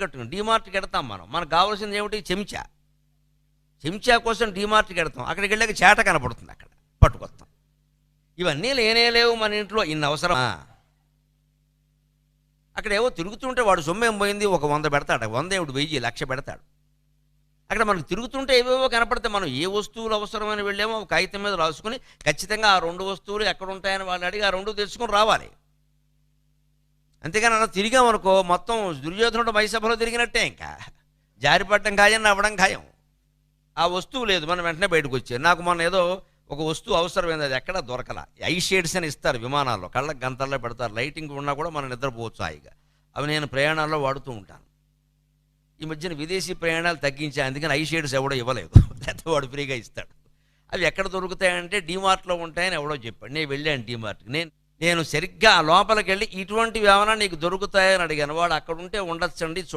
కట్టుకుని డీమార్ట్కి వెడతాం మనం. మనకు కావాల్సింది ఏమిటి? చెంచా. చెంచా కోసం డీమార్ట్కి వెడతాం. అక్కడికి వెళ్ళాక చేట కనపడుతుంది, అక్కడ పట్టుకొస్తాం. ఇవన్నీ లేనే లేవు మన ఇంట్లో. ఇన్ని అవసరమా? అక్కడ ఏవో తిరుగుతుంటే వాడు సొమ్మేం పోయింది, ఒక 100 పెడతాడు. 100 ఏమిటి, 1000, 1,00,000 పెడతాడు. అక్కడ మనకు తిరుగుతుంటే ఏవేవో కనపడితే మనం ఏ వస్తువులు అవసరమని వెళ్ళామో ఒక కాగితం మీద రాసుకుని ఖచ్చితంగా ఆ 2 వస్తువులు ఎక్కడ ఉంటాయని వాళ్ళని అడిగి ఆ 2 తెచ్చుకొని రావాలి. అంతేగాని అలా తిరిగామనుకో మొత్తం దుర్యోధనుడు మైసభలో తిరిగినట్టే, ఇంకా జారిపడటం ఖాయం, నవ్వడం ఖాయం. ఆ వస్తువు లేదు, మనం వెంటనే బయటకు వచ్చాయి. నాకు మొన్న ఏదో ఒక వస్తువు అవసరమైంది, అది ఎక్కడ దొరకలా. ఐ షేడ్స్ అని ఇస్తారు విమానాల్లో, కళ్ళకి గంతల్లో పెడతారు. లైటింగ్ ఉన్నా కూడా మనం నిద్రపోవచ్చు హాయిగా. అవి నేను ప్రయాణాల్లో వాడుతూ ఉంటాను. ఈ మధ్యన విదేశీ ప్రయాణాలు తగ్గించా, అందుకని ఐ షేడ్స్ ఎవడో ఇవ్వలేదు, లేకపోతే వాడు ఫ్రీగా ఇస్తాడు. అవి ఎక్కడ దొరుకుతాయంటే డీమార్ట్లో ఉంటాయని ఎవడో చెప్పాడు. నేను వెళ్ళాను డీమార్ట్కి. నేను సరిగ్గా లోపలికి వెళ్ళి ఇటువంటివి ఏమైనా నీకు దొరుకుతాయని అడిగాను. వాడు అక్కడ ఉంటే ఉండొచ్చండి చూడండి